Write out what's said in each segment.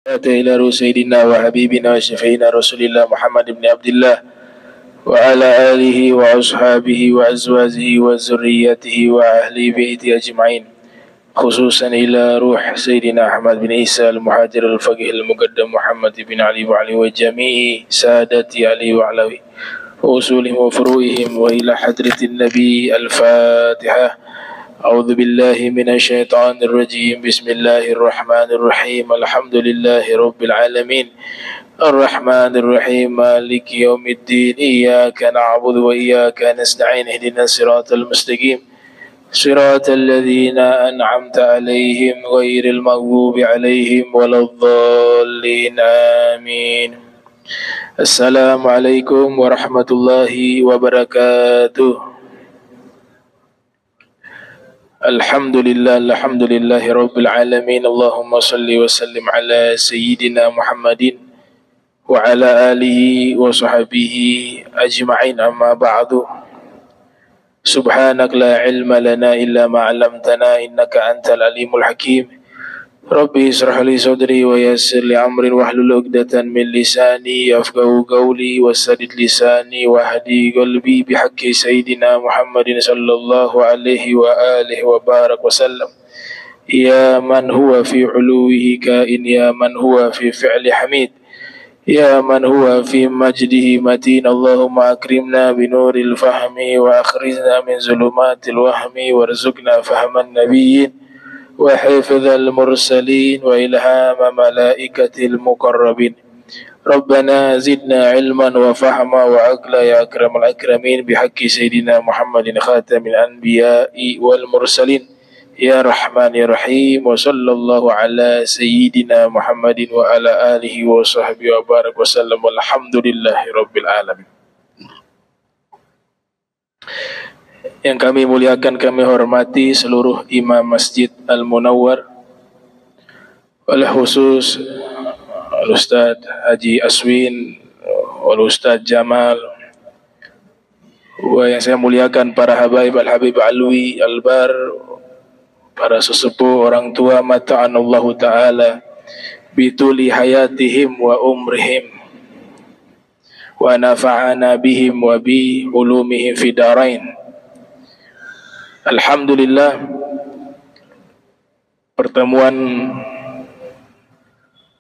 إلى سيدنا وحبيبنا وشفينا رسول الله محمد بن عبد الله وعلى آله وأصحابه وأزواجه وذريته وأهل بيته أجمعين، خصوصا إلى روح سيدنا أحمد بن عيسى المهاجر الفقيه المقدم محمد بن علي وعلي وجميع سادة علي وعلوي وأصولهم وفروعهم وإلى حضرة النبي. الفاتحة. أعوذ بالله من الشيطان الرجيم. بسم الله الرحمن الرحيم. الحمد لله رب العالمين الرحمن الرحيم مالك يوم الدين. إياك نعبد وإياك نستعين. اهدنا الصراط المستقيم صراط الذين أنعمت عليهم غير المغضوب عليهم ولا الضالين. آمين. السلام عليكم ورحمة الله وبركاته. Alhamdulillah Rabbil Alamin. Allahumma salli wa sallim ala Sayyidina Muhammadin wa ala alihi wa sahbihi ajma'in. Amma ba'du. Subhanak la ilma lana illa ma'alamtana innaka antal alimul hakim. Rabbi israh li sadri wa yassir li amrin wahlul 'uqdatan min lisani yafqahu qawli wassadid lisani wahdi qalbi bihaqqi sayyidina Muhammadin sallallahu alaihi wa alihi wa barak wa sallam. Ya man huwa fi 'uluwihi kain, ya man huwa fi fi'li hamid, ya man huwa fi majdihi matin. Allahumma akrimna binuril fahmi wa akhrijna min zulumatil wahmi warzuqna fahman nabiyyin wa hifdzal mursalin wa ilhama malaikatil muqarrabin. Rabbana zidna ilman wa fahma wa aqla ya akramal akramin bihaqqi sayyidina Muhammadin khatamil anbiya'i wal mursalin ya rahman ya rahim. Wa sallallahu ala sayyidina Muhammadin wa ala alihi wa sahbihi wa barak wa sallam. Walhamdulillahi rabbil alamin. Yang kami muliakan, kami hormati seluruh imam Masjid Al-Munawwar, oleh khusus Al-Ustadz Haji Aswin, Al-Ustadz Jamal, yang saya muliakan para habaib Al-Habib Alwi Al-Bar, para sesepuh orang tua mata'anallahu ta'ala bituli hayatihim wa umrihim wa nafa'ana bihim wa bi ulumihim fi darain. Alhamdulillah, pertemuan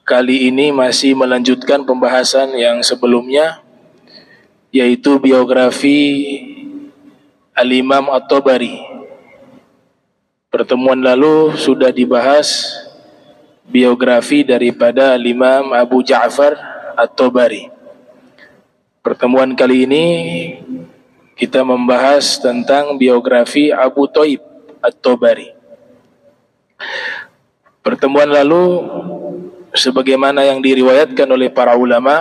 kali ini masih melanjutkan pembahasan yang sebelumnya, yaitu biografi Al-Imam At-Tabari. Pertemuan lalu sudah dibahas biografi daripada Al-Imam Abu Ja'far At-Tabari. Pertemuan kali ini kita membahas tentang biografi Abu Thaib At-Tabari. Pertemuan lalu, sebagaimana yang diriwayatkan oleh para ulama,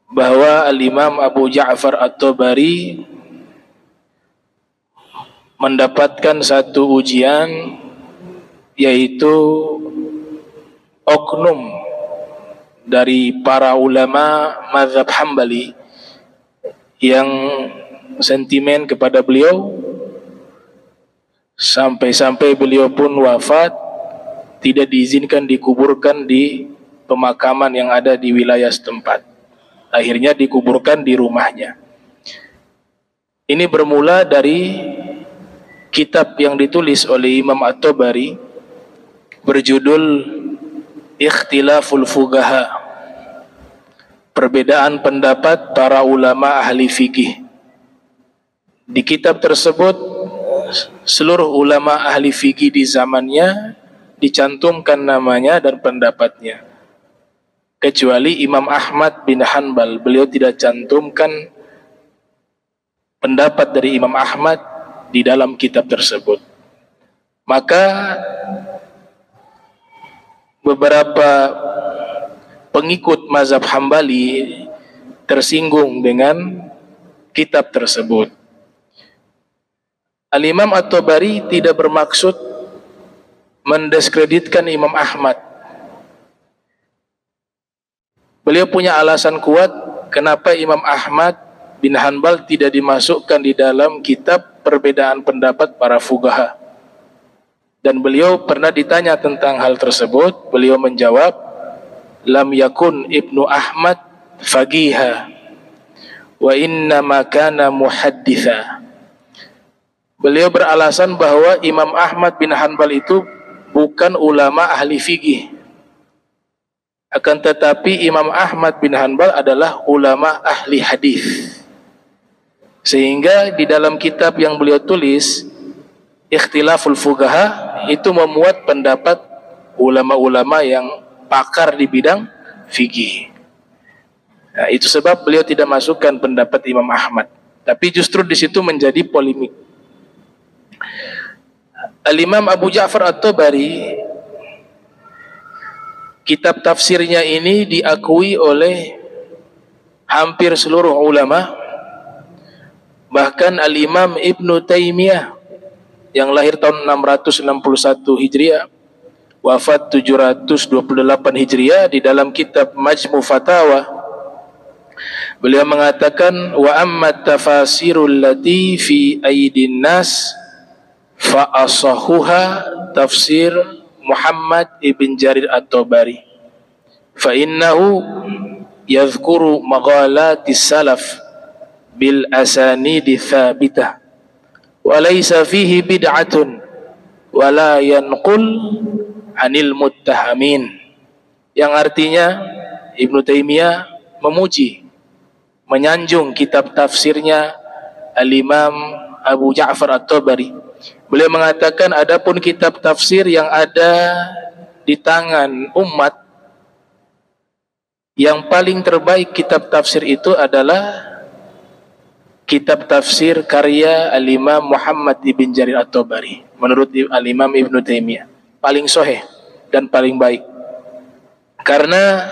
bahwa Al-Imam Abu Ja'far At-Tabari mendapatkan satu ujian, yaitu oknum dari para ulama mazhab Hambali yang sentimen kepada beliau, sampai-sampai beliau pun wafat tidak diizinkan dikuburkan di pemakaman yang ada di wilayah setempat. Akhirnya dikuburkan di rumahnya. Ini bermula dari kitab yang ditulis oleh Imam At-Tabari berjudul Ikhtilaful Fuqaha, perbedaan pendapat para ulama ahli fikih. Di kitab tersebut seluruh ulama ahli fikih di zamannya dicantumkan namanya dan pendapatnya, kecuali Imam Ahmad bin Hanbal. Beliau tidak cantumkan pendapat dari Imam Ahmad di dalam kitab tersebut. Maka beberapa pengikut mazhab Hambali tersinggung dengan kitab tersebut. Al-Imam At-Tabari tidak bermaksud mendiskreditkan Imam Ahmad. Beliau punya alasan kuat kenapa Imam Ahmad bin Hanbal tidak dimasukkan di dalam kitab perbedaan pendapat para fuqaha. Dan beliau pernah ditanya tentang hal tersebut. Beliau menjawab, lam yakun Ibnu Ahmad faqiha wa inna ma kana muhadditha. Beliau beralasan bahwa Imam Ahmad bin Hanbal itu bukan ulama ahli fikih, akan tetapi Imam Ahmad bin Hanbal adalah ulama ahli hadis. Sehingga di dalam kitab yang beliau tulis, Ikhtilaful Fuqaha, itu memuat pendapat ulama-ulama yang pakar di bidang fikih. Nah, itu sebab beliau tidak masukkan pendapat Imam Ahmad. Tapi justru di situ menjadi polemik. Al-Imam Abu Ja'far At-Tabari, kitab tafsirnya ini diakui oleh hampir seluruh ulama. Bahkan Al-Imam Ibnu Taimiyah yang lahir tahun 661 Hijriah, wafat 728 Hijriah, di dalam kitab Majmu' Fatawa beliau mengatakan, wa amma tafasirul lati fi aidin nas fa asahuha tafsir Muhammad ibn Jarir At-Tabari fa innahu yadhkuru maghalatis salaf bil asanidi thabitah wa laysa fihi bid'atun wa la yanqul anil muttahamin, yang artinya Ibnu Taimiyah memuji, menyanjung kitab tafsirnya Al-Imam Abu Ja'far At-Tabari. Beliau mengatakan, adapun kitab tafsir yang ada di tangan umat, yang paling terbaik kitab tafsir itu adalah kitab tafsir karya Al-Imam Muhammad ibn Jarir At-Tabari. Menurut Al-Imam Ibnu Taimiyah paling sahih dan paling baik, karena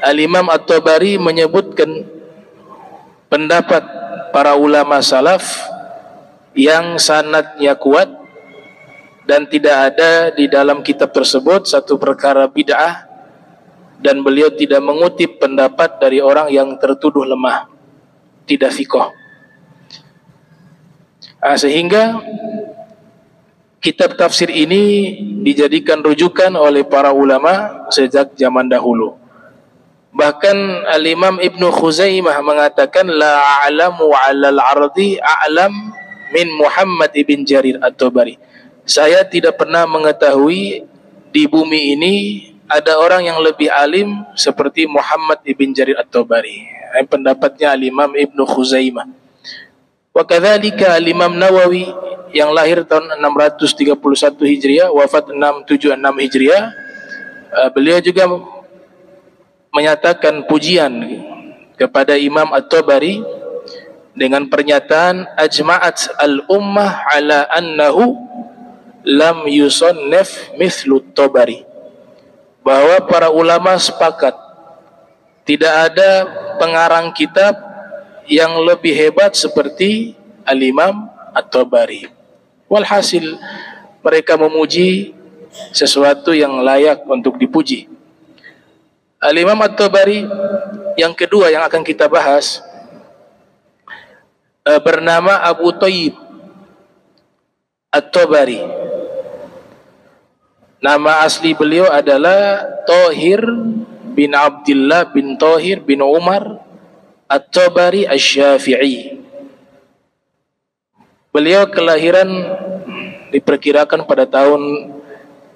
Al-Imam At-Tabari menyebutkan pendapat para ulama salaf yang sanadnya kuat, dan tidak ada di dalam kitab tersebut satu perkara bid'ah, dan beliau tidak mengutip pendapat dari orang yang tertuduh lemah, tidak fiqh. Sehingga kitab tafsir ini dijadikan rujukan oleh para ulama sejak zaman dahulu. Bahkan Al-Imam Ibnu Khuzaimah mengatakan, la a'lamu 'alal ardi a'lam min Muhammad ibn Jarir At-Tabari. Saya tidak pernah mengetahui di bumi ini ada orang yang lebih alim seperti Muhammad ibn Jarir At-Tabari. Pendapatnya Al-Imam Ibnu Khuzaimah. Wa kadzalika Al-Imam Nawawi yang lahir tahun 631 Hijriah, wafat 676 Hijriah, beliau juga menyatakan pujian kepada Imam At-Tabari dengan pernyataan, ajma'at al-ummah ala annahu lam yusannaf mithlu At-Tabari, bahwa para ulama sepakat tidak ada pengarang kitab yang lebih hebat seperti Al-Imam At-Tabari. Walhasil mereka memuji sesuatu yang layak untuk dipuji. Al-Imam At-Tabari yang kedua yang akan kita bahas bernama Abu Thayyib At-Tabari. Nama asli beliau adalah Thahir bin Abdullah bin Thahir bin Umar At-Tabari Asy-Syafi'i. Beliau kelahiran diperkirakan pada tahun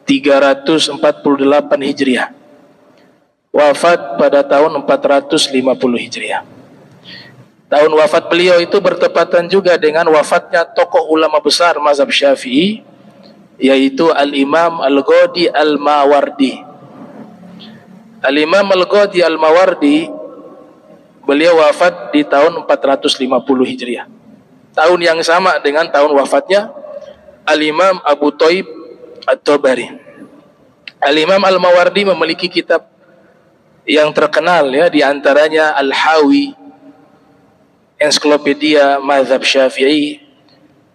348 Hijriah. Wafat pada tahun 450 Hijriah. Tahun wafat beliau itu bertepatan juga dengan wafatnya tokoh ulama besar mazhab Syafi'i, yaitu Al-Imam Al-Ghadi Al-Mawardi. Al-Imam Al-Ghadi Al-Mawardi beliau wafat di tahun 450 Hijriah. Tahun yang sama dengan tahun wafatnya Al-Imam Abu Thayyib At-Tabari. Al-Imam Al-Mawardi memiliki kitab yang terkenal, ya, di antaranya Al-Hawi, ensiklopedia mazhab Syafi'i.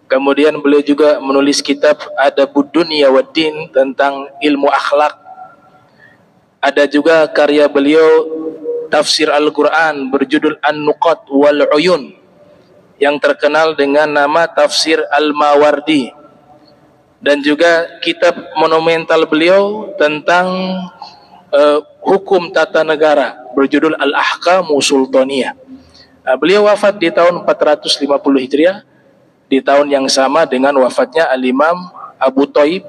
Kemudian beliau juga menulis kitab Adabud Dunya Waddin tentang ilmu akhlak. Ada juga karya beliau tafsir Al-Quran berjudul An-Nuqat wal Uyun yang terkenal dengan nama tafsir Al-Mawardi, dan juga kitab monumental beliau tentang hukum tata negara berjudul Al-Ahkamu Sultaniyah. Beliau wafat di tahun 450 Hijriah, di tahun yang sama dengan wafatnya Al-Imam Abu Thaib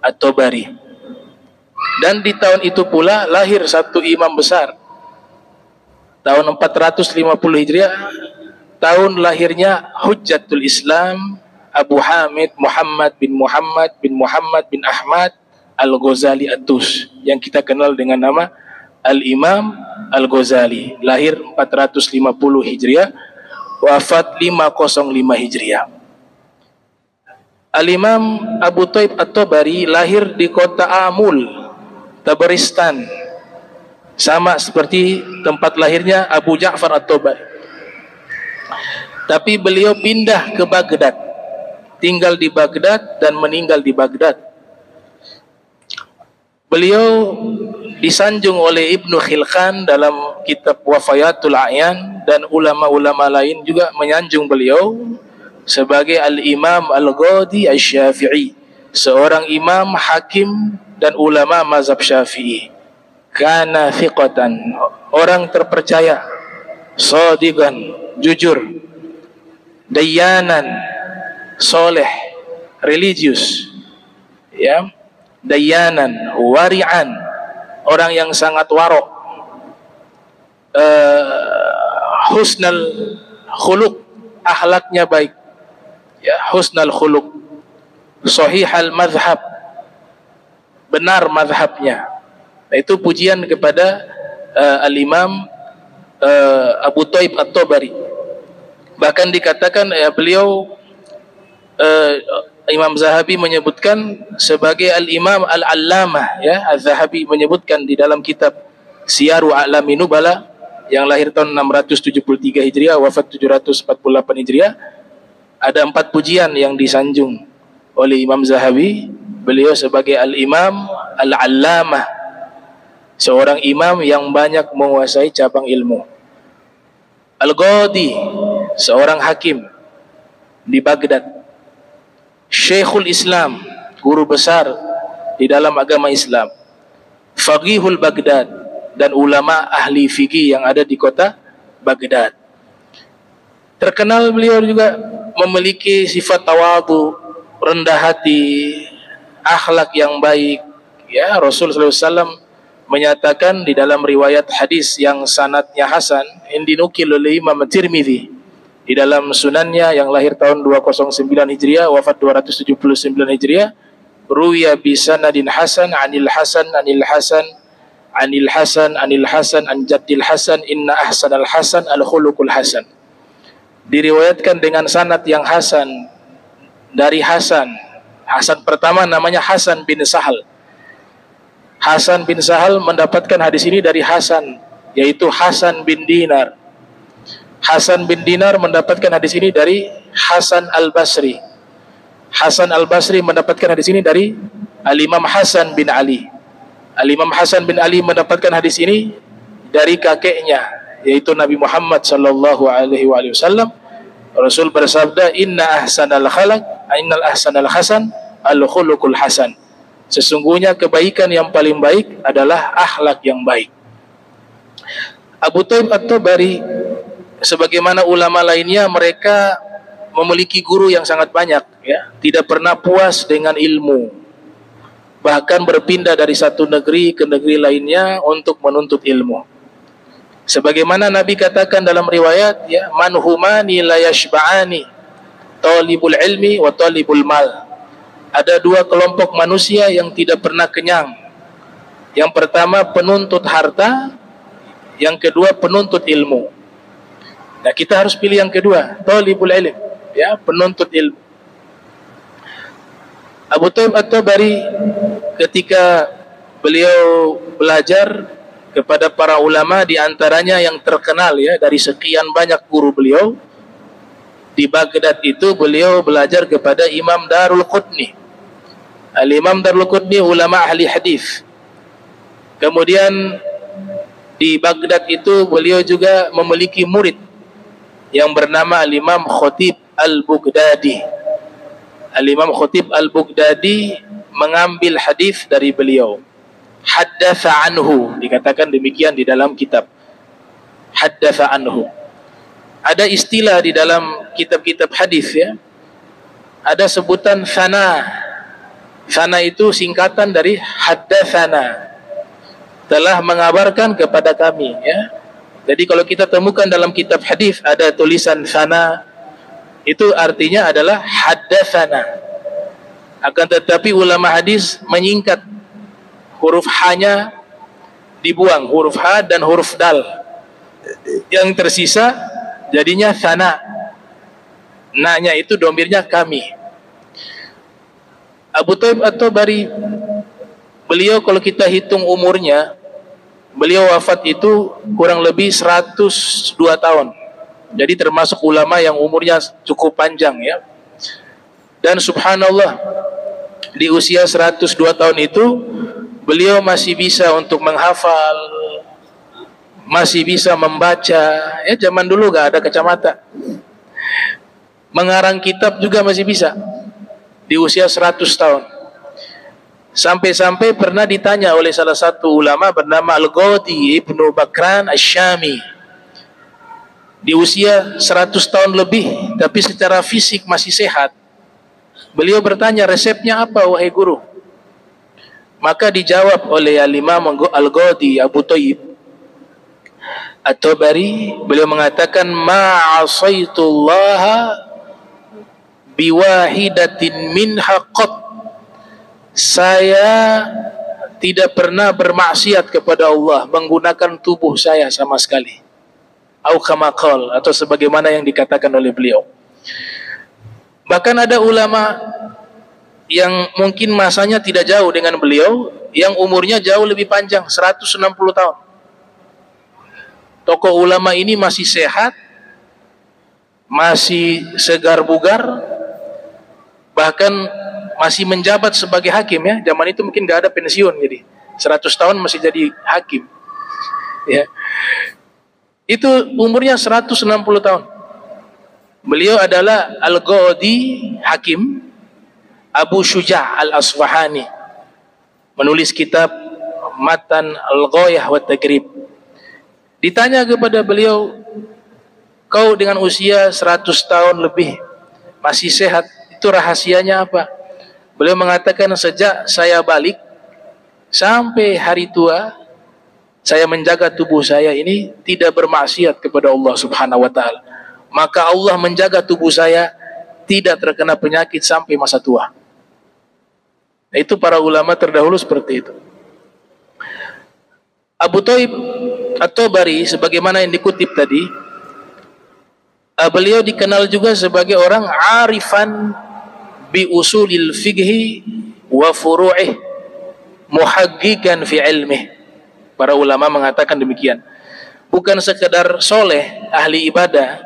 At-Tabari. Dan di tahun itu pula lahir satu imam besar. Tahun 450 Hijriah, tahun lahirnya Hujjatul Islam Abu Hamid Muhammad bin Ahmad Al-Ghazali At-Tus, yang kita kenal dengan nama Al-Imam Al-Ghazali. Lahir 450 Hijriah, wafat 505 Hijriah. Al-Imam Abu Thaib At-Tabari lahir di kota Amul, Tabaristan, sama seperti tempat lahirnya Abu Ja'far At-Tabari. Tapi beliau pindah ke Baghdad, tinggal di Baghdad dan meninggal di Baghdad. Beliau disanjung oleh Ibnu Khilqan dalam kitab Wafayatul A'yan, dan ulama-ulama lain juga menyanjung beliau sebagai Al-Imam Al-Ghadi Asy-Syafi'i, seorang imam, hakim dan ulama mazhab Syafi'i. Kana thiqatan, orang terpercaya, shadiqan, jujur, dayanan, soleh, religius, ya, dayanan, wari'an, orang yang sangat warok, husnal khuluq, akhlaknya baik, ya, husnal khuluq, sahihal madhab, benar madhabnya. Nah, itu pujian kepada Al-Imam Abu Thaib At-Tabari. Bahkan dikatakan beliau, Imam Zahabi menyebutkan sebagai Al-Imam Al-Allamah, ya. Az-Zahabi menyebutkan di dalam kitab Siyaru A'lamin Nubala, yang lahir tahun 673 Hijriah, wafat 748 Hijriah, ada 4 pujian yang disanjung oleh Imam Zahabi. Beliau sebagai Al-Imam Al-Allamah, seorang imam yang banyak menguasai cabang ilmu. Al-Ghadi, seorang hakim di Baghdad. Syekhul Islam, guru besar di dalam agama Islam. Faqihul Baghdad, dan ulama ahli fikih yang ada di kota Baghdad. Terkenal beliau juga memiliki sifat tawadu, rendah hati, akhlak yang baik, ya. Rasulullah SAW menyatakan di dalam riwayat hadis yang sanadnya hasan, yang dinukil oleh Imam Tirmidzi di dalam sunannya, yang lahir tahun 209 Hijriah, wafat 279 Hijriah, ruwiya bi sanadin hasan anil hasan anil hasan anil hasan anil hasan an jaddil hasan inna ahsanal hasan al khuluqul hasan. Diriwayatkan dengan sanad yang hasan dari Hasan. Hasan pertama namanya Hasan bin Sahal. Hasan bin Sahal mendapatkan hadis ini dari Hasan, yaitu Hasan bin Dinar. Hasan bin Dinar mendapatkan hadis ini dari Hasan Al-Basri. Hasan Al-Basri mendapatkan hadis ini dari Al-Imam Hasan bin Ali. Al-Imam Hasan bin Ali mendapatkan hadis ini dari kakeknya, yaitu Nabi Muhammad sallallahu alaihi wasallam. Rasul bersabda, innal ahsanal hasan al-khuluqul hasan. Sesungguhnya kebaikan yang paling baik adalah akhlak yang baik. Abu Thaib At-Tabari, sebagaimana ulama lainnya, mereka memiliki guru yang sangat banyak, ya. Tidak pernah puas dengan ilmu, bahkan berpindah dari satu negeri ke negeri lainnya untuk menuntut ilmu. Sebagaimana Nabi katakan dalam riwayat, ya, manhumani la yashba'ani, talibul ilmi wa talibul mal. Ada 2 kelompok manusia yang tidak pernah kenyang. Yang pertama penuntut harta, yang kedua penuntut ilmu. Nah, kita harus pilih yang kedua, talibul ilm, ya, penuntut ilmu. Abu Thaib At-Tabari, ketika beliau belajar kepada para ulama, di antaranya yang terkenal, ya, dari sekian banyak guru beliau di Baghdad itu, beliau belajar kepada Imam Darul Qutni. Al-Imam Darul Qutni ulama ahli hadis. Kemudian di Baghdad itu beliau juga memiliki murid yang bernama Al-Imam Khatib Al-Baghdadi. Al-Imam Khatib Al-Baghdadi mengambil hadis dari beliau. haddatsa anhu, dikatakan demikian di dalam kitab. Haddatsa anhu. Ada istilah di dalam kitab-kitab hadis ya. Ada sebutan sana. Sana itu singkatan dari haddatsana. Telah mengabarkan kepada kami ya. Jadi kalau kita temukan dalam kitab hadis ada tulisan sana, itu artinya adalah haddatsana. Akan tetapi ulama hadis menyingkat huruf H-nya, dibuang huruf H dan huruf dal. Yang tersisa jadinya sana. Na-nya itu domirnya kami. Abu Thaib At-Tabari, beliau kalau kita hitung umurnya, beliau wafat itu kurang lebih 102 tahun. Jadi termasuk ulama yang umurnya cukup panjang ya. Dan subhanallah, di usia 102 tahun itu beliau masih bisa untuk menghafal, masih bisa membaca. Ya zaman dulu gak ada kacamata. Mengarang kitab juga masih bisa. Di usia 100 tahun. Sampai-sampai pernah ditanya oleh salah satu ulama bernama Al-Ghadi Ibnu Bakran Asy-Syami. Di usia 100 tahun lebih, tapi secara fisik masih sehat. Beliau bertanya, resepnya apa wahai guru? Maka dijawab oleh Al-Imam Al-Ghadi Abu Thaib At-Tabari, beliau mengatakan, ma'asaitullaha biwahidatin minha qat. Saya tidak pernah bermaksiat kepada Allah menggunakan tubuh saya sama sekali. Au kama qala, atau sebagaimana yang dikatakan oleh beliau. Bahkan ada ulama yang mungkin masanya tidak jauh dengan beliau, yang umurnya jauh lebih panjang, 160 tahun. Tokoh ulama ini masih sehat, masih segar bugar, bahkan masih menjabat sebagai hakim ya. Zaman itu mungkin gak ada pensiun, jadi 100 tahun masih jadi hakim ya. Itu umurnya 160 tahun. Beliau adalah Al-Ghadi Hakim Abu Syuja' Al-Asfahani, menulis kitab Matan Al-Ghayah wa Tagrib. Ditanya kepada beliau, kau dengan usia 100 tahun lebih masih sehat, itu rahasianya apa? Beliau mengatakan, sejak saya balik sampai hari tua, saya menjaga tubuh saya ini tidak bermaksiat kepada Allah Subhanahu wa taala. Maka Allah menjaga tubuh saya tidak terkena penyakit sampai masa tua. Nah, itu para ulama terdahulu seperti itu. Abu Thaib At-Tabari, sebagaimana yang dikutip tadi, beliau dikenal juga sebagai orang arifan bi usulil fiqhi wa furu'ih, muhaqqiqan fi ilmih. Para ulama mengatakan demikian. Bukan sekedar soleh, ahli ibadah,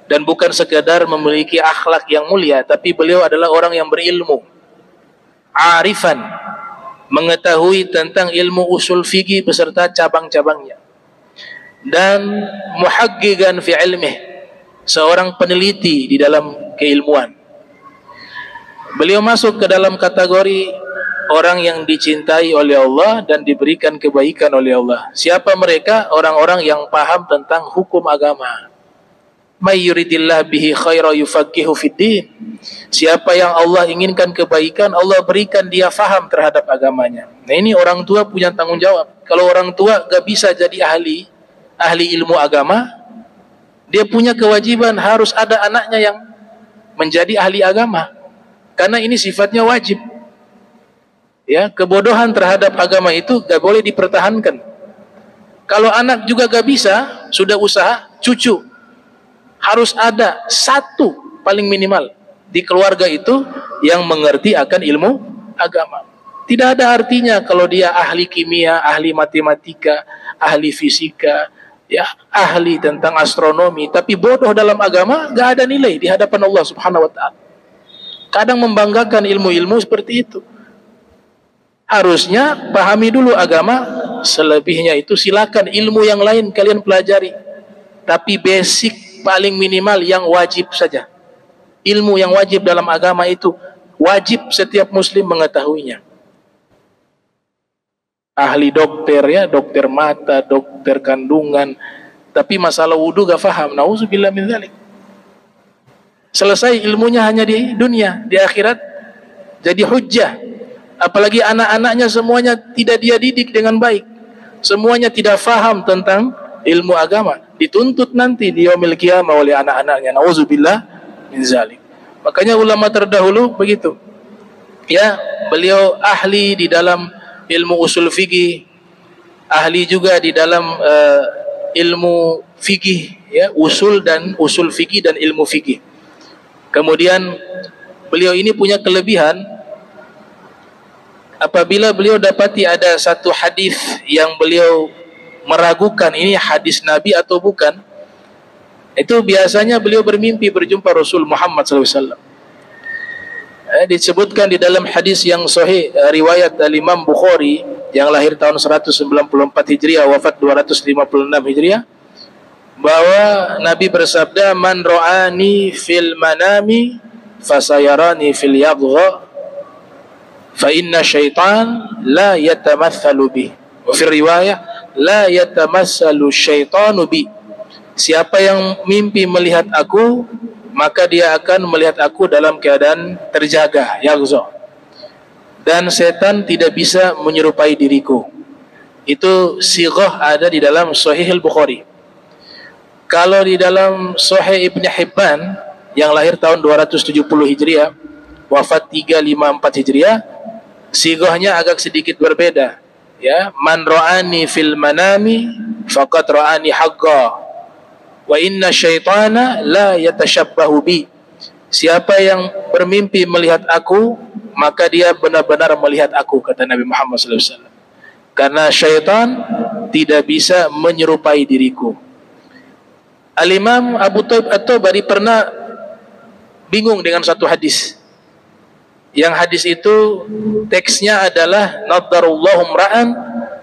dan bukan sekedar memiliki akhlak yang mulia, tapi beliau adalah orang yang berilmu, arifan, mengetahui tentang ilmu usul fikih beserta cabang-cabangnya, dan muhaqqiqan fi ilmih, seorang peneliti di dalam keilmuan. Beliau masuk ke dalam kategori orang yang dicintai oleh Allah dan diberikan kebaikan oleh Allah. Siapa mereka? Orang-orang yang paham tentang hukum agama. May yuridillah bihi khaira yufaqihu fiddin. Siapa yang Allah inginkan kebaikan, Allah berikan dia faham terhadap agamanya. Nah, ini orang tua punya tanggung jawab. Kalau orang tua gak bisa jadi ahli ilmu agama, dia punya kewajiban harus ada anaknya yang menjadi ahli agama. Karena ini sifatnya wajib. Ya, kebodohan terhadap agama itu gak boleh dipertahankan. Kalau anak juga gak bisa, sudah usaha, cucu harus ada satu paling minimal di keluarga itu yang mengerti akan ilmu agama. Tidak ada artinya kalau dia ahli kimia, ahli matematika, ahli fisika, ya, ahli tentang astronomi, tapi bodoh dalam agama, gak ada nilai di hadapan Allah Subhanahu wa taala. Kadang membanggakan ilmu-ilmu seperti itu. Harusnya pahami dulu agama, selebihnya itu silakan ilmu yang lain kalian pelajari. Tapi basic paling minimal yang wajib saja. Ilmu yang wajib dalam agama itu wajib setiap muslim mengetahuinya. ahli dokter ya, dokter mata, dokter kandungan, tapi masalah wudu gak faham. Nauzubillah min dzalik. Selesai ilmunya hanya di dunia, di akhirat jadi hujjah. Apalagi anak-anaknya semuanya tidak dia didik dengan baik, semuanya tidak faham tentang ilmu agama, dituntut nanti di yaumil qiyamah oleh anak-anaknya. Nauzubillah min dzalik. Makanya ulama terdahulu begitu. Ya, beliau ahli di dalam ilmu usul fikih, ahli juga di dalam ilmu fikih, ya, usul fikih dan ilmu fikih. Kemudian beliau ini punya kelebihan, apabila beliau dapati ada satu hadis yang beliau meragukan ini hadis Nabi atau bukan, itu biasanya beliau bermimpi berjumpa Rasul Muhammad SAW. Disebutkan di dalam hadis yang sahih riwayat Imam Bukhari yang lahir tahun 194 Hijriah, wafat 256 Hijriah, bahwa Nabi bersabda, man ra'ani fil manami fasayarani fil yadgha fa inna syaitan la yatamatsalu bi. Wa fi riwayah la yatamatsalu syaitanu bi. Siapa yang mimpi melihat aku, maka dia akan melihat aku dalam keadaan terjaga, yadgha, dan setan tidak bisa menyerupai diriku. Itu sighah ada di dalam Sahih Al-Bukhari. Kalau di dalam Sahih Ibn Hibban yang lahir tahun 270 Hijriah, wafat 354 Hijriah, sighahnya agak sedikit berbeda. Ya, man ra'ani fil manami faqad ra'ani haqqan wa inna syaitana la yatashabbahu bi. Siapa yang bermimpi melihat aku, maka dia benar-benar melihat aku, kata Nabi Muhammad SAW. Karena syaitan tidak bisa menyerupai diriku. Al-Imam Abu Taib At-Tabari pernah bingung dengan satu hadis. Yang hadis itu teksnya adalah nadarullahu mra'an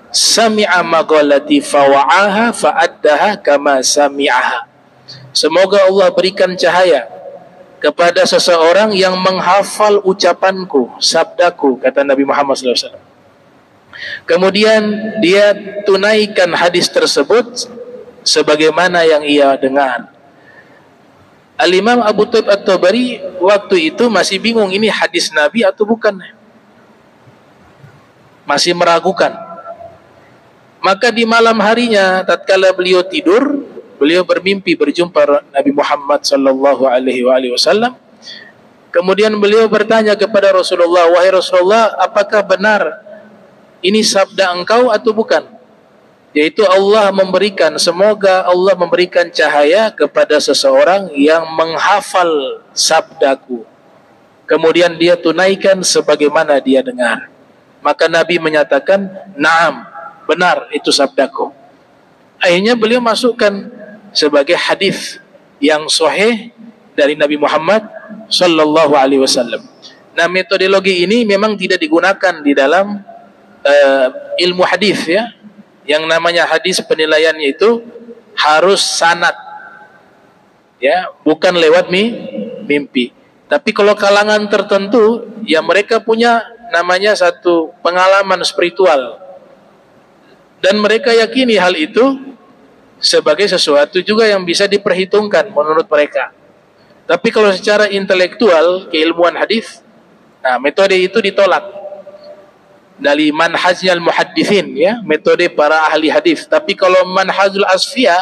sami'a maqalati fawa'aha fa'addaha kama sami'aha. Semoga Allah berikan cahaya kepada seseorang yang menghafal ucapanku, sabdaku, kata Nabi Muhammad SAW. Kemudian dia tunaikan hadis tersebut sebagaimana yang ia dengar. Al-Imam Abu Taib At-Tabari waktu itu masih bingung ini hadis Nabi atau bukan, masih meragukan. Maka di malam harinya tatkala beliau tidur, beliau bermimpi berjumpa Nabi Muhammad sallallahu alaihi wasallam. Kemudian beliau bertanya kepada Rasulullah, wahai Rasulullah, apakah benar ini sabda engkau atau bukan? Yaitu Allah memberikan, semoga Allah memberikan cahaya kepada seseorang yang menghafal sabdaku, kemudian dia tunaikan sebagaimana dia dengar. Maka Nabi menyatakan, na'am, benar itu sabdaku. Akhirnya beliau masukkan sebagai hadis yang sahih dari Nabi Muhammad sallallahu alaihi wasallam. Nah, metodologi ini memang tidak digunakan di dalam ilmu hadis, ya. Yang namanya hadis penilaiannya itu harus sanad, ya, bukan lewat mimpi. Tapi kalau kalangan tertentu, ya mereka punya namanya satu pengalaman spiritual, dan mereka yakini hal itu sebagai sesuatu juga yang bisa diperhitungkan menurut mereka. Tapi kalau secara intelektual, keilmuan hadis, nah metode itu ditolak dari manhajul muhadditsin, ya, metode para ahli hadis. Tapi kalau manhajul asfiya,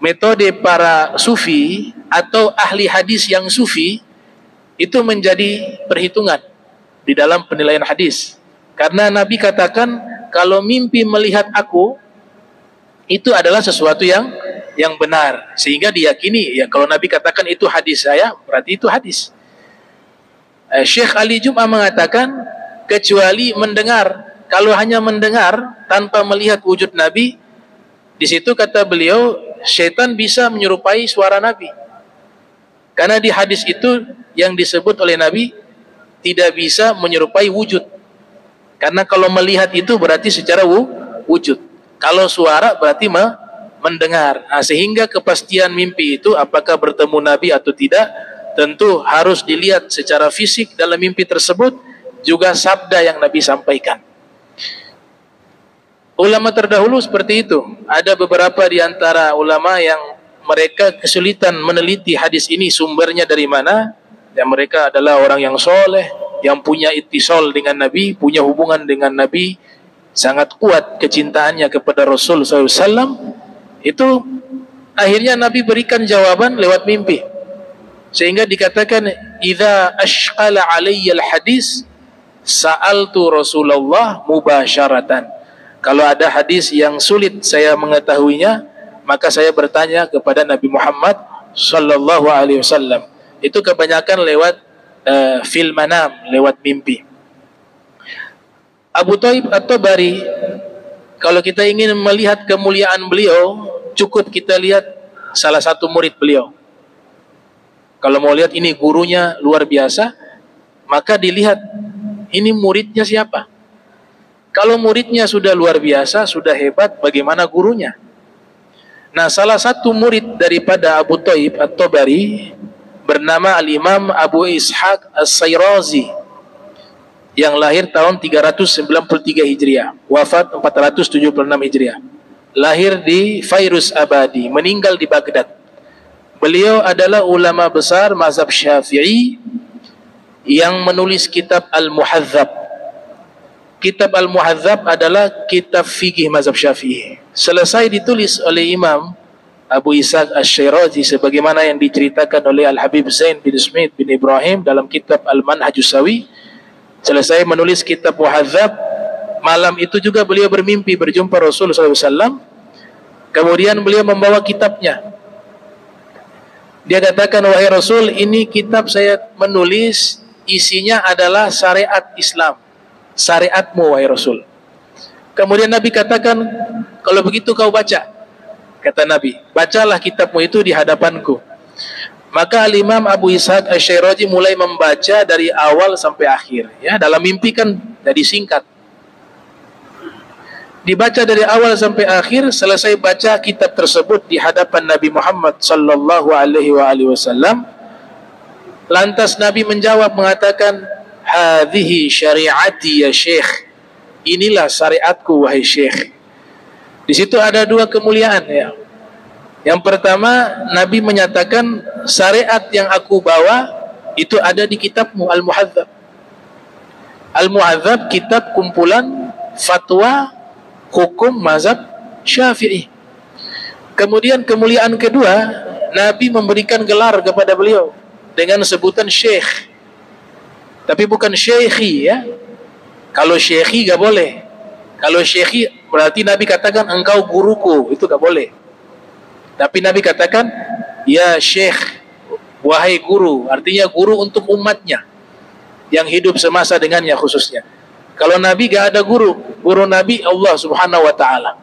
metode para sufi atau ahli hadis yang sufi, itu menjadi perhitungan di dalam penilaian hadis. Karena Nabi katakan, kalau mimpi melihat aku, itu adalah sesuatu yang benar, sehingga diyakini, ya, kalau Nabi katakan itu hadis saya, berarti itu hadis. Syekh Ali Jum'ah mengatakan, kecuali mendengar. Kalau hanya mendengar tanpa melihat wujud Nabi, di situ kata beliau, syaitan bisa menyerupai suara Nabi. Karena di hadis itu yang disebut oleh Nabi tidak bisa menyerupai wujud. Karena kalau melihat itu berarti secara wujud. Kalau suara berarti mendengar. Nah, sehingga kepastian mimpi itu apakah bertemu Nabi atau tidak, tentu harus dilihat secara fisik dalam mimpi tersebut, juga sabda yang Nabi sampaikan. Ulama terdahulu seperti itu. Ada beberapa di antara ulama yang mereka kesulitan meneliti hadis ini sumbernya dari mana. Dan mereka adalah orang yang soleh, yang punya ittisal dengan Nabi, punya hubungan dengan Nabi, sangat kuat kecintaannya kepada Rasul SAW. Itu akhirnya Nabi berikan jawaban lewat mimpi. Sehingga dikatakan, idza ashqala alayya al-hadis sa'altu Rasulullah mubasharatan. Kalau ada hadis yang sulit saya mengetahuinya, maka saya bertanya kepada Nabi Muhammad sallallahu alaihi wasallam. Itu kebanyakan lewat fil manam, lewat mimpi. Abu Thaib At-Tabari, kalau kita ingin melihat kemuliaan beliau, cukup kita lihat salah satu murid beliau. Kalau mau lihat ini gurunya luar biasa, maka dilihat ini muridnya siapa. Kalau muridnya sudah luar biasa, sudah hebat, bagaimana gurunya? Nah, salah satu murid daripada Abu Thaib At-Tabari bernama Al-Imam Abu Ishaq As-Sayrazi, yang lahir tahun 393 Hijriah, wafat 476 Hijriah. Lahir di Fairuz Abadi, meninggal di Baghdad. Beliau adalah ulama besar mazhab Syafi'i yang menulis kitab Al-Muhadzab. Kitab Al-Muhadzab adalah kitab fikih mazhab Syafi'i. Selesai ditulis oleh Imam Abu Ishaq Asy-Syirazi sebagaimana yang diceritakan oleh Al-Habib Zain bin Smith bin Ibrahim dalam kitab Al-Manhajus Sawi. Selesai menulis kitab Muhadzab, malam itu juga beliau bermimpi berjumpa Rasul SAW. Kemudian beliau membawa kitabnya. Dia katakan, wahai Rasul, ini kitab saya menulis, isinya adalah syariat Islam, syariatmu wahai Rasul. Kemudian Nabi katakan, kalau begitu kau baca. Kata Nabi, bacalah kitabmu itu di hadapanku. Maka Al-Imam Abu Ishaq Asy-Syirazi mulai membaca dari awal sampai akhir. Ya, dalam mimpi kan jadi singkat. Dibaca dari awal sampai akhir, selesai baca kitab tersebut di hadapan Nabi Muhammad sallallahu alaihi wasallam. Lantas Nabi menjawab mengatakan, hadhihi syariati ya Syekh. Inilah syariatku wahai Syekh. Di situ ada dua kemuliaan ya. Yang pertama, Nabi menyatakan syariat yang aku bawa itu ada di kitabmu Al-Muhadzab. Al-Muhadzab kitab kumpulan fatwa hukum mazhab Syafi'i. Kemudian kemuliaan kedua, Nabi memberikan gelar kepada beliau dengan sebutan Syekh. Tapi bukan Syekhi ya. Kalau Syekhi gak boleh. Kalau Syekhi berarti Nabi katakan engkau guruku, itu gak boleh. Tapi Nabi katakan ya Syekh, wahai guru, artinya guru untuk umatnya yang hidup semasa dengannya khususnya. Kalau Nabi gak ada guru, guru Nabi Allah Subhanahu wa taala.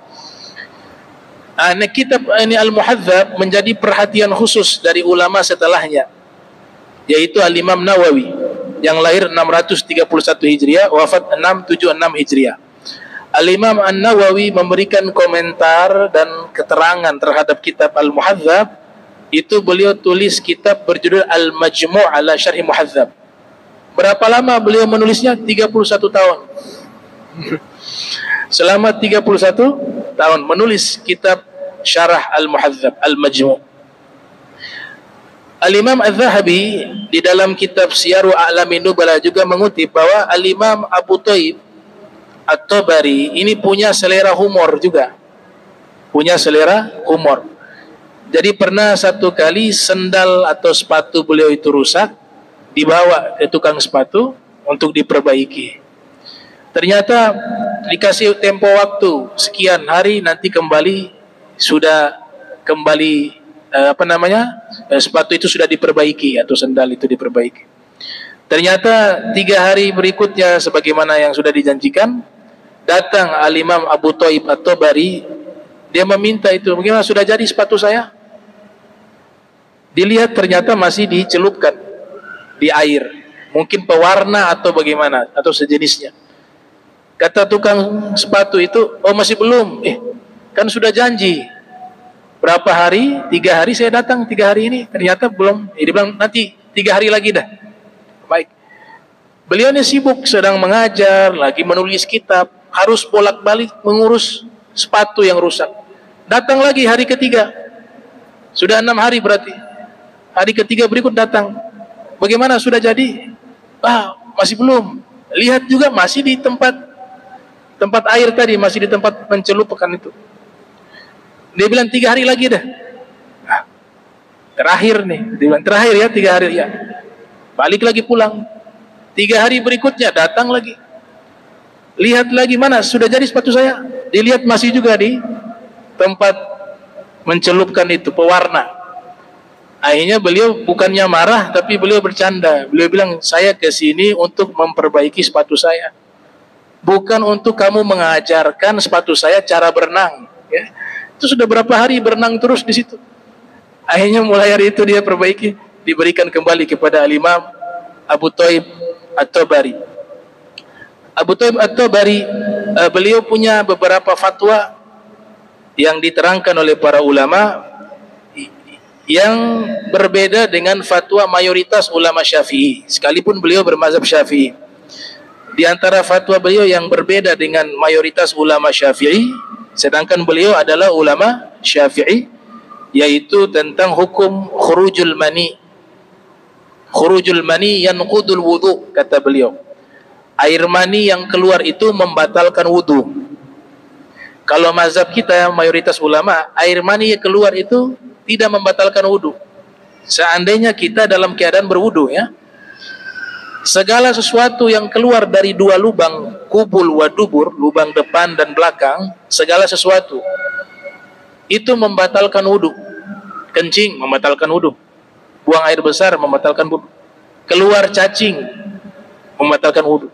Kitab ini Al-Muhadzab menjadi perhatian khusus dari ulama setelahnya, yaitu Al-Imam Nawawi yang lahir 631 Hijriah, wafat 676 Hijriah. Al-Imam An-Nawawi memberikan komentar dan keterangan terhadap kitab Al-Muhadzab. Itu beliau tulis kitab berjudul Al-Majmu' ala Syarh Muhadzab. Berapa lama beliau menulisnya? 31 tahun. Selama 31 tahun menulis kitab Syarah Al-Muhadzab, Al-Majmu'. Al-Imam Az-Zahabi di dalam kitab Siyaru A'lamin Nubala juga mengutip bahwa Al-Imam Abu Thaib At-Tabari ini punya selera humor juga. Punya selera humor. Jadi pernah satu kali sendal atau sepatu beliau itu rusak, dibawa ke tukang sepatu untuk diperbaiki. Ternyata dikasih tempo waktu sekian hari, nanti kembali sudah kembali sepatu itu sudah diperbaiki atau sendal itu diperbaiki. Ternyata 3 hari berikutnya sebagaimana yang sudah dijanjikan, datang Al-Imam Abu Thaib At-Tabari. Dia meminta itu, bagaimana sudah jadi sepatu saya? Dilihat ternyata masih dicelupkan di air, mungkin pewarna atau bagaimana atau sejenisnya. Kata tukang sepatu itu, oh masih belum, kan sudah janji berapa hari, 3 hari saya datang, 3 hari ini ternyata belum. Dia bilang nanti 3 hari lagi dah. Baik. Beliau ini sibuk sedang mengajar, lagi menulis kitab. harus bolak-balik mengurus sepatu yang rusak. Datang lagi hari ketiga, sudah 6 hari berarti. Hari ketiga berikut datang, bagaimana, sudah jadi? Masih belum. Lihat juga masih di tempat air tadi, masih di tempat mencelupkan itu. Dia bilang 3 hari lagi dah. Terakhir nih, dia bilang terakhir ya, 3 hari ya. Balik lagi pulang. 3 hari berikutnya datang lagi. Lihat lagi, mana sudah jadi sepatu saya? Dilihat masih juga di tempat mencelupkan itu, pewarna. Akhirnya beliau bukannya marah, tapi beliau bercanda. Beliau bilang, saya ke sini untuk memperbaiki sepatu saya, bukan untuk kamu mengajarkan sepatu saya cara berenang. Ya. Itu sudah berapa hari berenang terus di situ. Akhirnya mulai hari itu dia perbaiki, diberikan kembali kepada Al-Imam Abu Thaib At-Tabari. Abu Thaib At-Tabari, beliau punya beberapa fatwa yang diterangkan oleh para ulama yang berbeda dengan fatwa mayoritas ulama Syafi'i, sekalipun beliau bermazhab Syafi'i. Di antara fatwa beliau yang berbeda dengan mayoritas ulama Syafi'i, sedangkan beliau adalah ulama Syafi'i, yaitu tentang hukum khurujul mani. Khurujul mani yanqudul wudu, kata beliau. Air mani yang keluar itu membatalkan wudu. Kalau mazhab kita mayoritas ulama, air mani yang keluar itu tidak membatalkan wudu. Seandainya kita dalam keadaan berwudu, ya, segala sesuatu yang keluar dari 2 lubang, kubul wa dubur, lubang depan dan belakang, segala sesuatu itu membatalkan wudu. Kencing membatalkan wudu, buang air besar membatalkan wudu, keluar cacing membatalkan wudu,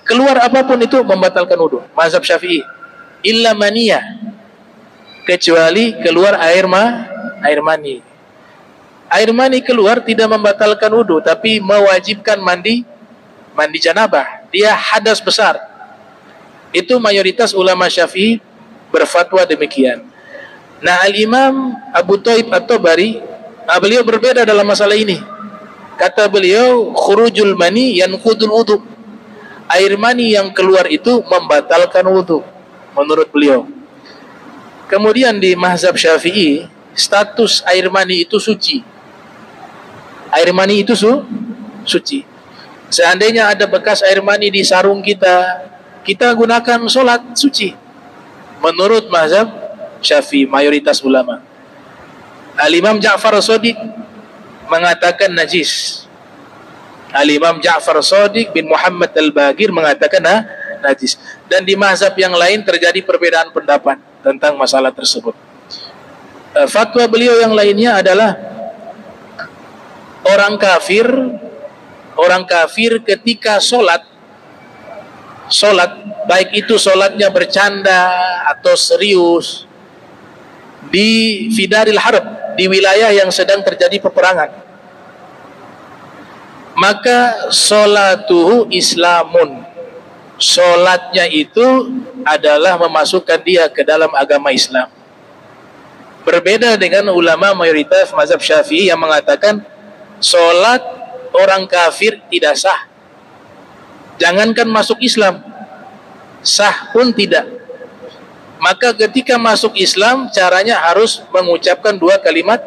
keluar apapun itu membatalkan wudu. Mazhab Syafi'i, illa maniyah, kecuali keluar air mani. Air mani keluar tidak membatalkan wudu, tapi mewajibkan mandi janabah. Dia hadas besar. Itu mayoritas ulama Syafi'i berfatwa demikian. Nah, Al-Imam Abu Thaib At-Tabari, beliau berbeda dalam masalah ini. Kata beliau, khurujul mani yanqudul wudu. Air mani yang keluar itu membatalkan wudu, menurut beliau. Kemudian di mazhab Syafi'i, status air mani itu suci. Air mani itu suci. Seandainya ada bekas air mani di sarung kita gunakan sholat, suci. Menurut mazhab Syafi'i, mayoritas ulama. Al-Imam Ja'far Shadiq mengatakan najis. Al-Imam Ja'far Shadiq bin Muhammad Al-Bagir mengatakan najis. Dan di mazhab yang lain terjadi perbedaan pendapat tentang masalah tersebut. Fatwa beliau yang lainnya adalah orang kafir ketika sholat, baik itu sholatnya bercanda atau serius, di fidaril harb, di wilayah yang sedang terjadi peperangan, maka sholatuhu islamun, sholatnya itu adalah memasukkan dia ke dalam agama Islam. Berbeda dengan ulama mayoritas mazhab Syafi'i yang mengatakan sholat orang kafir tidak sah. Jangankan masuk Islam, sah pun tidak. Maka ketika masuk Islam, caranya harus mengucapkan 2 kalimat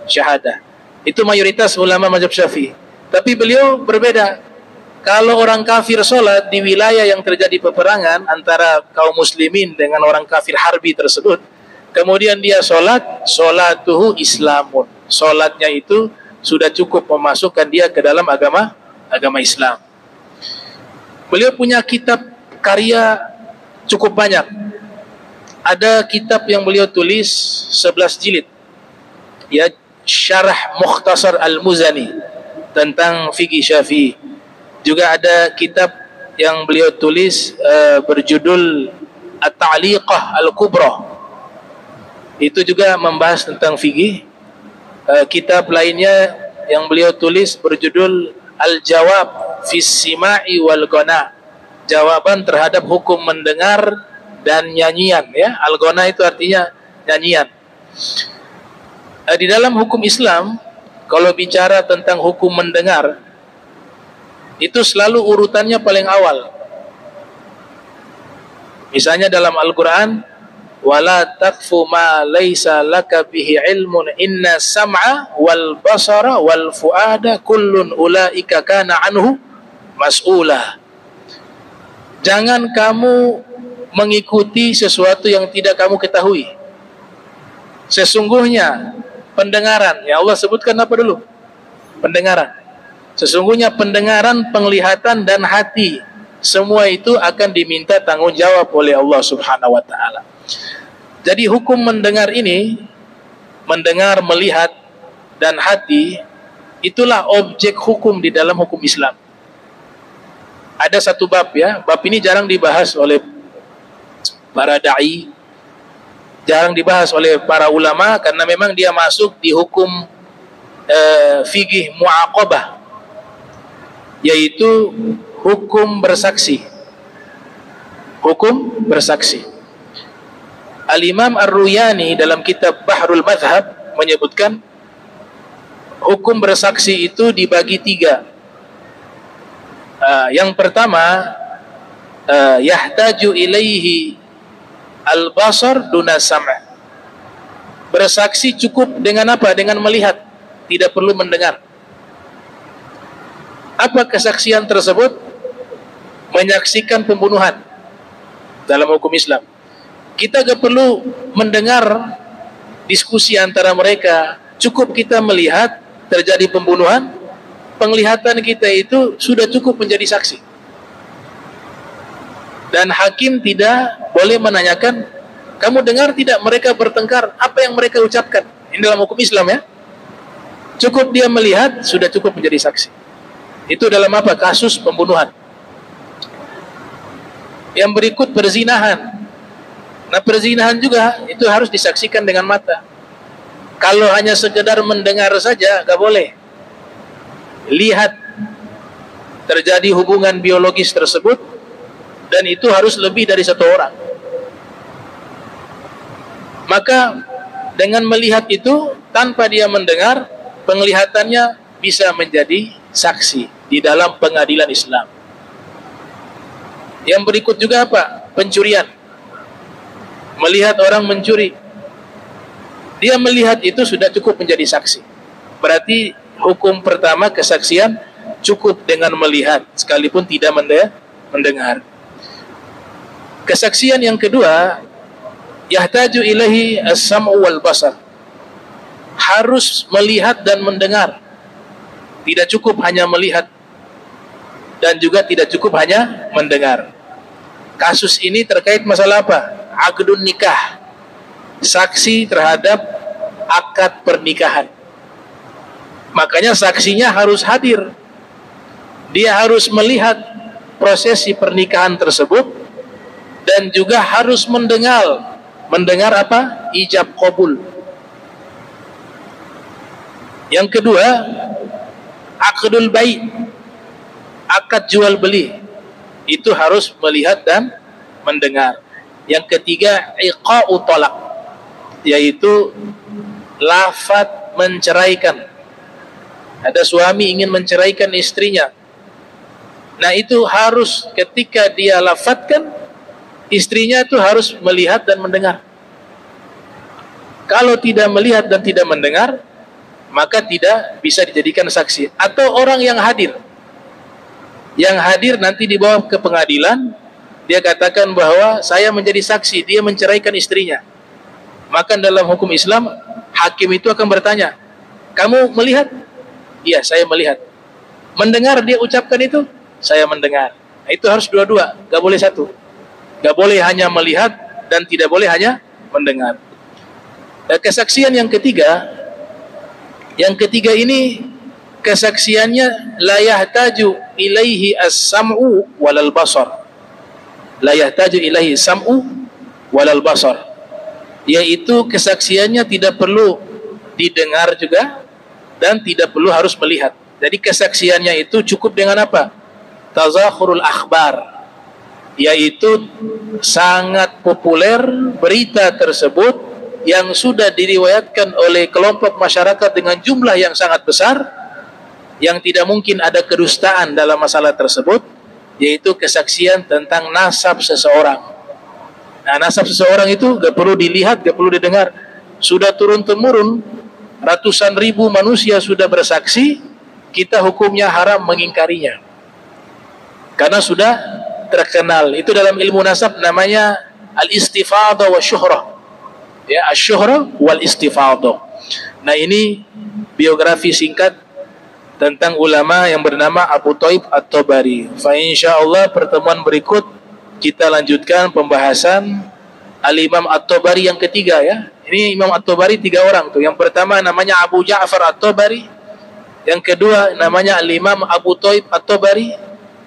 syahadah. Itu mayoritas ulama mazhab Syafi'i. Tapi beliau berbeda. Kalau orang kafir sholat di wilayah yang terjadi peperangan antara kaum muslimin dengan orang kafir harbi tersebut, kemudian dia sholatuhu islamun, sholatnya itu sudah cukup memasukkan dia ke dalam agama Islam. Beliau punya kitab karya cukup banyak. Ada kitab yang beliau tulis 11 jilid, ya, Syarah Mukhtasar Al-Muzani tentang fikih Syafi'i. Juga ada kitab yang beliau tulis berjudul At-Ta'liqah Al-Kubra. Itu juga membahas tentang fikih. Kitab lainnya yang beliau tulis berjudul Al-Jawab Fis Sima'i Wal Ghana, jawaban terhadap hukum mendengar dan nyanyian, ya. Al-Ghana itu artinya nyanyian. Di dalam hukum Islam, kalau bicara tentang hukum mendengar, itu selalu urutannya paling awal. Misalnya dalam Al-Quran, wala taqfu ma laisa laka bihi ilmun inna sam'a wal basara wal fuada kullun ulaika kana anhu mas'ula. Jangan kamu mengikuti sesuatu yang tidak kamu ketahui. Sesungguhnya pendengaran, ya Allah sebutkan apa dulu? Pendengaran. Sesungguhnya pendengaran, penglihatan dan hati, semua itu akan diminta tanggung jawab oleh Allah Subhanahu wa taala. Jadi hukum mendengar ini, mendengar, melihat dan hati, itulah objek hukum di dalam hukum Islam. Ada satu bab ya, bab ini jarang dibahas oleh para dai, jarang dibahas oleh para ulama karena memang dia masuk di hukum fikih muaqabah, yaitu hukum bersaksi. Hukum bersaksi. Al-Imam Ar-Ruyani dalam kitab Bahrul Madhab menyebutkan hukum bersaksi itu dibagi 3. Yang pertama, yahtaju ilaihi al-basar duna sam'. Bersaksi cukup dengan apa? Dengan melihat, tidak perlu mendengar. Apa kesaksian tersebut? Menyaksikan pembunuhan dalam hukum Islam. Kita gak perlu mendengar diskusi antara mereka, cukup kita melihat terjadi pembunuhan, penglihatan kita itu sudah cukup menjadi saksi. Dan hakim tidak boleh menanyakan, kamu dengar tidak mereka bertengkar, apa yang mereka ucapkan? Ini dalam hukum Islam ya. Cukup dia melihat, sudah cukup menjadi saksi. Itu dalam apa? Kasus pembunuhan. Yang berikut perzinahan. Nah, perzinahan juga itu harus disaksikan dengan mata. Kalau hanya sekedar mendengar saja, gak boleh. Lihat terjadi hubungan biologis tersebut, dan itu harus lebih dari 1 orang. Maka dengan melihat itu, tanpa dia mendengar, penglihatannya bisa menjadi saksi di dalam pengadilan Islam. Yang berikut juga apa? Pencurian. Melihat orang mencuri, dia melihat itu sudah cukup menjadi saksi. Berarti hukum pertama kesaksian cukup dengan melihat sekalipun tidak mendengar. Kesaksian yang kedua, yahtaju ilahi as-sam'u wal basar. Harus melihat dan mendengar. Tidak cukup hanya melihat dan juga tidak cukup hanya mendengar. Kasus ini terkait masalah apa? Aqdun nikah, saksi terhadap akad pernikahan. Makanya saksinya harus hadir. Dia harus melihat prosesi pernikahan tersebut dan juga harus mendengar apa? Ijab qabul. Yang kedua, aqdul bai', akad jual beli. Itu harus melihat dan mendengar. Yang ketiga, iqa'u talaq, yaitu lafaz menceraikan. Ada suami ingin menceraikan istrinya. Nah, itu harus ketika dia lafadzkan, istrinya itu harus melihat dan mendengar. Kalau tidak melihat dan tidak mendengar, maka tidak bisa dijadikan saksi. Atau orang yang hadir. Yang hadir nanti dibawa ke pengadilan, dia katakan bahwa saya menjadi saksi, dia menceraikan istrinya. Maka dalam hukum Islam, hakim itu akan bertanya, kamu melihat? Iya, saya melihat. Mendengar dia ucapkan itu? Saya mendengar. Nah, itu harus dua-dua, gak boleh satu. Gak boleh hanya melihat dan tidak boleh hanya mendengar. Dan kesaksian yang ketiga ini kesaksiannya la yahtaju ilaihi as-sam'u walal basar. La yahtaju ilaihi sam'u walal basar, yaitu kesaksiannya tidak perlu didengar juga dan tidak perlu harus melihat. Jadi kesaksiannya itu cukup dengan apa? Tazakhurul akhbar, yaitu sangat populer berita tersebut yang sudah diriwayatkan oleh kelompok masyarakat dengan jumlah yang sangat besar, yang tidak mungkin ada kedustaan dalam masalah tersebut, yaitu kesaksian tentang nasab seseorang. Nah, nasab seseorang itu gak perlu dilihat, gak perlu didengar. Sudah turun-temurun, ratusan ribu manusia sudah bersaksi, kita hukumnya haram mengingkarinya. Karena sudah terkenal. Itu dalam ilmu nasab namanya al-istifadah wa syuhrah. Ya, asy-syuhrah wal istifadah. Nah, ini biografi singkat tentang ulama yang bernama Abu Thaib At-Tabari. Fa insyaallah pertemuan berikut kita lanjutkan pembahasan Al-Imam At-Tabari yang ketiga ya. Ini Imam At-Tabari 3 orang tuh. Yang pertama namanya Abu Ja'far At-Tabari. Yang kedua namanya Al-Imam Abu Thaib At-Tabari,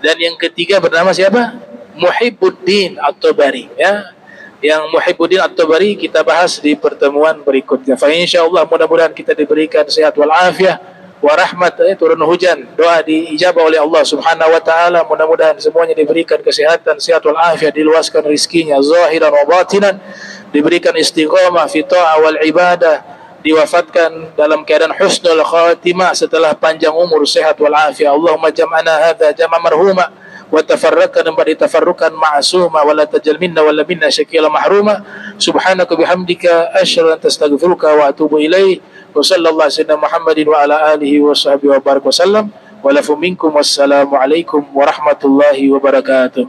dan yang ketiga bernama siapa? Muhibbuddin At-Tabari ya. Yang Muhibbuddin At-Tabari kita bahas di pertemuan berikutnya. Fa insyaallah mudah-mudahan kita diberikan sehat wal afiah wa rahmat, turun hujan, doa diijabah oleh Allah Subhanahu wa taala. Mudah-mudahan semuanya diberikan kesehatan, sehat wal afiat, diluaskan rezekinya zahiran wa batinan, diberikan istiqamah fi ta'ah wal ibadah, diwafatkan dalam keadaan husnul khatimah setelah panjang umur, sehat wal afiat. Allahumma jam'ana hadza jam'a marhuma wa tafarraqna ba'da tafarruqan ma'suma wa la tajal minna wa la minna syakila mahruma. Subhanaka bihamdika asyhadu an tastaghfiruka wa atubu ilaik. Wa sallallahu sayyidina Muhammadin wa ala alihi wa sahbihi wa barak wa sallam. Wa lafu minkum wassalamu alaikum warahmatullahi wabarakatuh.